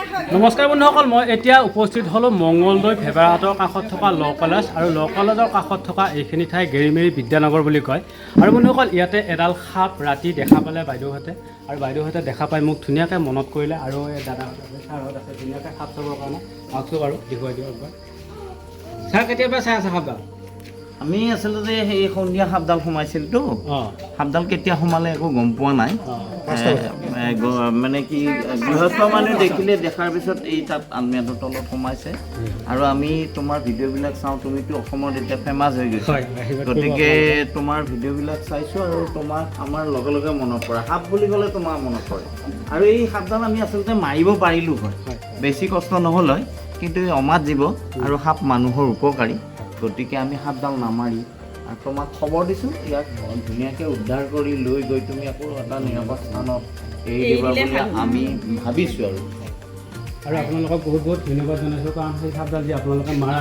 নমস্কাৰ বন্ধুসকল, মই এতিয়া উপস্থিত হ'লোঁ মংগলদৈ ফেবাৰহাটৰ কাষত থকা ল কলেজ আৰু ল কলেজৰ কাষত থকা এইখিনি ঠাই গেৰিমেৰি বিদ্যানগৰ বুলি কয়। আৰু বন্ধুসকল, ইয়াতে এডাল সাপ ৰাতি দেখা পালে বাইদেউহঁতে, আৰু বাইদেউহঁতে দেখা পাই মোক ধুনীয়াকৈ মনত কৰিলে। আৰু এই দাদাহঁত আছে, ছাৰহঁত আছে, ধুনীয়াকৈ সাপ চাবৰ কাৰণে আহকচোন বাৰু দেখুৱাই দিওঁ একবাৰ। ছাৰ কেতিয়াবা চাই আছে সাপডাল? আমি আচলতে সেই সন্ধিয়া সাপডাল সোমাইছিলতো, সাপডাল কেতিয়া সোমালে একো গম পোৱা নাই। মানে কি গৃহস্থ মানুহ দেখিলে, দেখাৰ পিছত এই তাত আলমিৰাটোৰ তলত সোমাইছে। আৰু আমি তোমাৰ ভিডিঅ'বিলাক চাওঁ, তুমিতো অসমত এতিয়া ফেমাছ হৈ গৈছা, গতিকে তোমাৰ ভিডিঅ'বিলাক চাইছোঁ আৰু তোমাক আমাৰ লগে লগে মনত পৰে, সাপ বুলি ক'লে তোমাৰ মনত পৰে। আৰু এই সাপডাল আমি আচলতে মাৰিব পাৰিলোঁ হয়, বেছি কষ্ট নহ'ল হয়, কিন্তু এই অমাত জীৱ আৰু সাপ মানুহৰ উপকাৰী, গতিকে আমি সাপডাল নামাৰি আৰু তোমাক খবৰ দিছোঁ, ইয়াক ধুনীয়াকৈ উদ্ধাৰ কৰি লৈ গৈ তুমি আকৌ এটা নিৰাপদ স্থানত এৰি দিবা বুলি আমি ভাবিছোঁ। আৰু আপোনালোকক বহুত বহুত ধন্যবাদ জনাইছোঁ, কাৰণ সেই সাপডাল যে আপোনালোকে মাৰা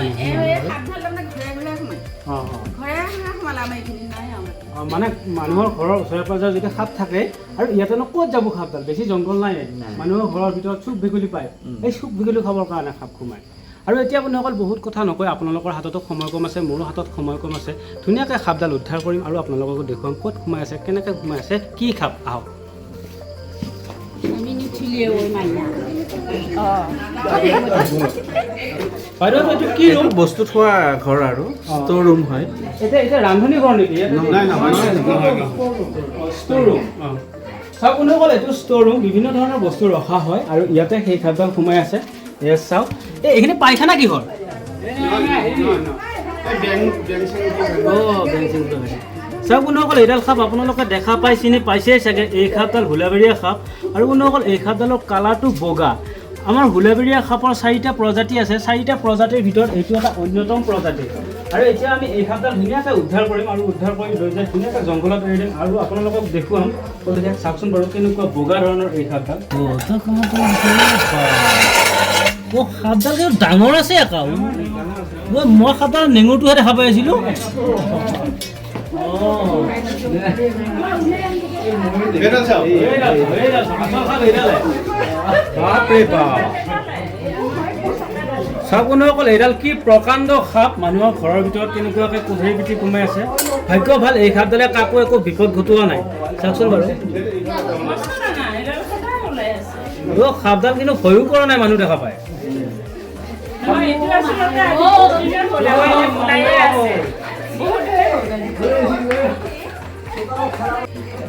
মানে মানুহৰ ঘৰৰ ওচৰে পাঁজৰে যদি সাপ থাকে, আৰু ইয়াতেনো ক'ত যাব সাপডাল, বেছি জংঘল নাই, মানুহৰ ঘৰৰ ভিতৰত চুক ভেকুলী পায়, এই চুক ভেকুলী খাবৰ কাৰণে সাপ সোমায়। আৰু এতিয়া বন্ধুসকল বহুত কথা নকয়, আপোনালোকৰ হাততো সময় কম আছে, মোৰো হাতত সময় কম আছে, ধুনীয়াকৈ সাপডাল উদ্ধাৰ কৰিম আৰু আপোনালোককো দেখুৱাম ক'ত সোমাই আছে, কেনেকৈ সোমাই আছে, কি সাপ। আহক। বাইদেউ এইটো কি ৰুম? বস্তু থোৱা ঘৰ আৰু ষ্ট'ৰ ৰুম হয়। এতিয়া ৰান্ধনি ঘৰ নেকি? Store room. চাওক বন্ধুসকল, এইটো ষ্ট'ৰ ৰুম, বিভিন্ন ধৰণৰ বস্তু ৰখা হয় আৰু ইয়াতে সেই সাপডাল সোমাই আছে। ইয়েছ, চাওক এইখিনি পায়খানা কি হ'ল? চাওক বন্ধুসকল, এইডাল সাপ আপোনালোকে দেখা পাই চিনি পাইছেই চাগে, এই সাপডাল হুলাবেৰীয়া সাপ। আৰু বন্ধুসকল, এই সাপডালৰ কালাৰটো বগা। আমাৰ হুলাবেৰীয়া সাপৰ 4টা প্ৰজাতি আছে, 4টা প্ৰজাতিৰ ভিতৰত এইটো এটা অন্যতম প্ৰজাতি। আৰু এতিয়া আমি এই সাপডাল ধুনীয়াকৈ উদ্ধাৰ কৰিম আৰু উদ্ধাৰ কৰি লৈ যাই ধুনীয়াকৈ জংঘলত এৰি দিম আৰু আপোনালোকক দেখুৱাম। গতিকে চাওকচোন বাৰু কেনেকুৱা বগা ধৰণৰ এই সাপডাল। সাপডাল কিন্তু ডাঙৰ আছে একাও। মই সাপডাল নেঙুৰটোহে দেখা পাই আছিলোঁ। চাওক বন্ধুসকল, এইডাল কি প্ৰকাণ্ড সাপ, মানুহৰ ঘৰৰ ভিতৰত কেনেকুৱাকৈ কোভৰি পিটি সোমাই আছে। ভাগ্য ভাল এই সাপডালে কাকো একো বিপদ ঘটোৱা নাই। চাওকচোন বাৰু, সাপডাল কিন্তু ভয়ো কৰা নাই, মানুহ দেখা পায়।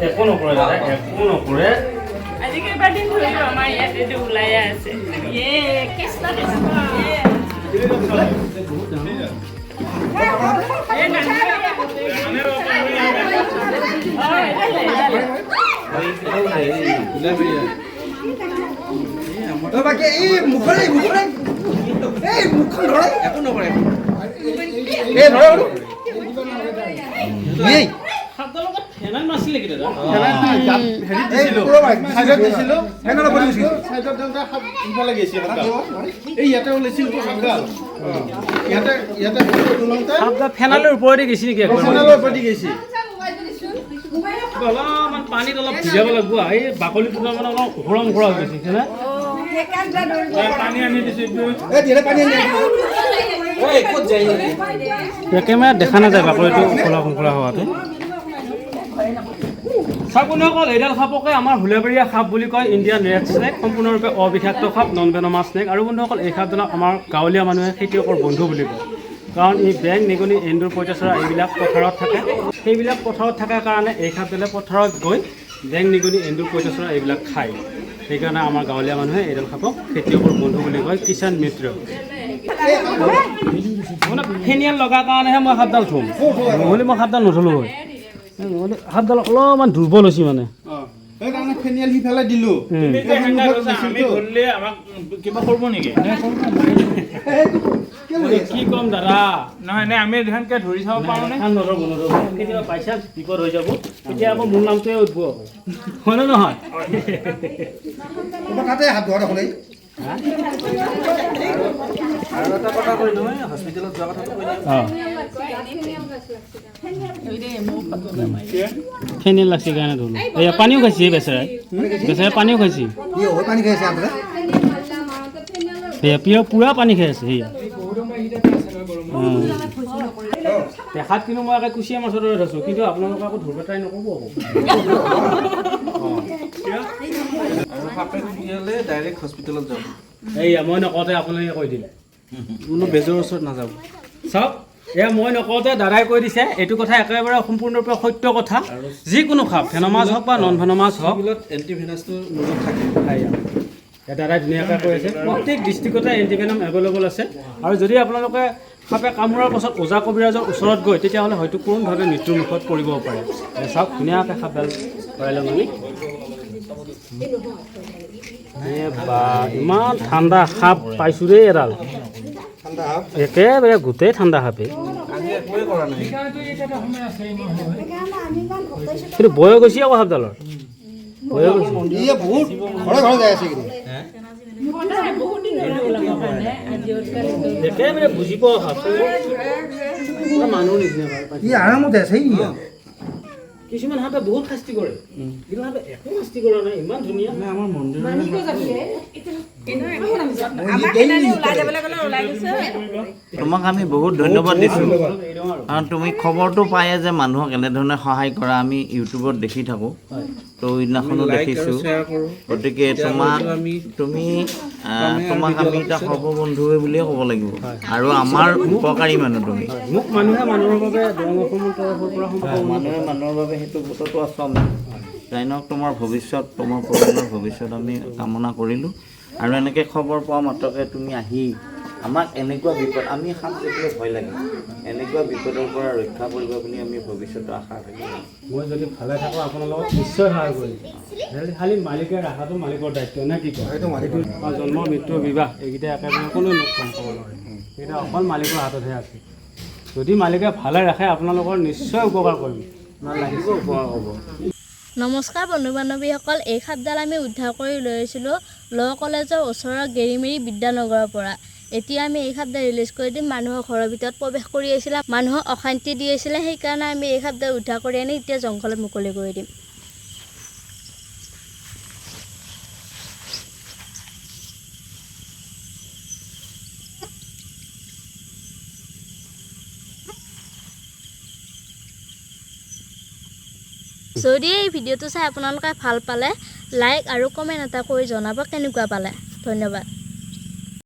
একো নকৰে দাদা, একো নকৰে। ফেনালৰ ওপৰতে গৈছে নেকি? অলপমান পানীত অলপ ভিজাব লাগিব, এই বাকলিটো মানে অলপ ঘোৰা ঘোৰা হৈ গৈছে না। কেমেৰাত দেখা নাযায় বাকলিটো খোলা খোলা হোৱাটো। চাওক বন্ধুসকল, এইডাল সাপকে আমাৰ হুলাবেৰীয়া সাপ বুলি কয়, ইণ্ডিয়ান ৰেড স্নেক, সম্পূৰ্ণৰূপে অবিষাক্ত সাপ, নন ভেনমাছ স্নেক। আৰু বন্ধুসকল, এই সাপজনক আমাৰ গাঁৱলীয়া মানুহে খেতিয়কৰ বন্ধু বুলি কয়, কাৰণ এই বেং, নিগনি, এন্দুৰ, পঁইতাচোৰা এইবিলাক পথাৰত থাকে। সেইবিলাক পথাৰত থকাৰ কাৰণে এই সাপডালে পথাৰত গৈ বেং, নিগনি, এন্দুৰ, পঁইতাচোৰা এইবিলাক খায়। সেইকাৰণে আমাৰ গাঁৱলীয়া মানুহে এইডাল সাপক খেতিয়কৰ বন্ধু বুলি কয়, কিষাণ মিত্ৰ। মানে ফেনিয়াল লগাৰ কাৰণেহে মই সাপডাল থ'ম, নহ'লে মই সাপডাল নথলোঁ হয়। সাপডাল অলপমান দুৰ্বল হৈছে মানে। ফেনিয়াল সিফালে দিলোঁ, কি ক'ম দাদা, নহয় নে আমি ধানকে ধৰি চাব পাৰোঁ নে? কেতিয়াবা পাইছা বিপদ হৈ যাব, তেতিয়া আকৌ মোৰ নামটোৱে উঠব, হয় নে নহয়? তাতে হাত ধোৱা দেখোন। আৰু এটা কথা কৈ নহয়, হস্পিটেলত যোৱা কথাটো কৈ ফেনিল লাগছে কাৰণে ধৰিলোঁ। এয়া পানীও খাইছে বেচেৰাই, বেচেৰাই পানীও খাইছে। সেয়া পিয়ৰ পূৰা পানী খাই আছে সেয়া দেখাত কিন্তু মই একে কুচিয়া মাছৰ দৰে আছোঁ কিন্তু আপোনালোকে আকৌ ধৰিব ট্ৰাই নকৰিব আকৌ ডাইৰেক্ট হস্পিটেলত যাব এইয়া মই নকওঁতে আপোনালোকে কৈ দিলে কোনো বেজৰ ওচৰত নাযাব চাওক এয়া মই নকওঁতে দাদাই কৈ দিছে এইটো কথা একেবাৰে সম্পূৰ্ণৰূপে সত্য কথা যিকোনো সাপ ভেনমাছ হওক বা নন ভেনমাছ হওক এণ্টিভেনাছটো লগত থাকে দাদাই ধুনীয়াকৈ কৈ আছে প্ৰত্যেক ডিষ্ট্ৰিক্টতে এণ্টিভেনম এভেইলেবল আছে আৰু যদি আপোনালোকে সাপে কামোৰাৰ পাছত ওজা কবিৰাজৰ ওচৰত গৈ তেতিয়াহ'লে হয়তো কোনোধৰণে মৃত্যুৰ মুখত পৰিব পাৰে চাওক ধুনীয়াকৈ সাপডাল কৰালে মানে বা ইমান ঠাণ্ডা সাপ পাইছোঁ দেই এডাল একেবাৰে গোটেই ঠাণ্ডা সাপে কিন্তু বয়স গৈছে আকৌ সাপডালৰ একেবাৰে বুজি পোৱা সাপ মানুহ নিচিনা কিছুমান সাপে বহুত শাস্তি কৰে কিন্তু সাপে একো শাস্তি কৰা নাই ইমান ধুনীয়া আমাৰ মন্দিৰ তোমাক আমি বহুত ধন্যবাদ দিছোঁ কাৰণ তুমি খবৰটো পায়ে যে মানুহক এনেধৰণে সহায় কৰা আমি ইউটিউবত দেখি থাকোঁ তো সেইদিনাখনো দেখিছোঁ গতিকে তোমাক আমি এটা সৰ্ববন্ধুৱে বুলিয়ে ক'ব লাগিব আৰু আমাৰ উপকাৰী মানুহ তুমি মোক মানুহে মানুহৰ বাবে দৰং অসমৰ তৰফৰ পৰা মানুহে মানুহৰ বাবে সেইটো গোটতো আছোঁ আমি যাই নহওক তোমাৰ ভৱিষ্যত তোমাৰ পৰিয়ালৰ ভৱিষ্যত আমি কামনা কৰিলোঁ আৰু এনেকৈ খবৰ পোৱা মাত্ৰকে তুমি আহি আমাক এনেকুৱা বিপদ আমি সাপ দেখিলে ভয় লাগে এনেকুৱা বিপদৰ পৰা ৰক্ষা কৰিব বুলি আমি ভৱিষ্যতে আশা ৰাখিম মই যদি ভালে থাকোঁ আপোনালোকক নিশ্চয় সহায় কৰিম খালি মালিকে ৰখাটো মালিকৰ দায়িত্ব নে কি কয় জন্ম মৃত্যু বিবাহ এইকেইটা একেবাৰে কোনো লোকচান ক'ব নোৱাৰে এইকেইটা অকল মালিকৰ হাততহে আছে যদি মালিকে ভালে ৰাখে আপোনালোকৰ নিশ্চয় উপকাৰ কৰিম আপোনাৰ লাগিব উপকাৰ হ'ব নমস্কাৰ বন্ধু বান্ধৱীসকল এই সাপডাল আমি উদ্ধাৰ কৰি লৈ আহিছিলোঁ ল' কলেজৰ ওচৰৰ গেৰিমেৰী বিদ্যানগৰৰ পৰা এতিয়া আমি এই সাপডাল ৰিলিজ কৰি দিম মানুহৰ ঘৰৰ ভিতৰত প্ৰৱেশ কৰি আহিছিলে মানুহক অশান্তি দি আহিছিলে সেইকাৰণে আমি এই সাপডাল উদ্ধাৰ কৰি আনি এতিয়া জংঘলত মুকলি কৰি দিম যদি এই ভিডিঅ'টো চাই আপোনালোকে ভাল পালে লাইক আৰু কমেণ্ট এটা কৰি জনাব কেনেকুৱা পালে ধন্যবাদ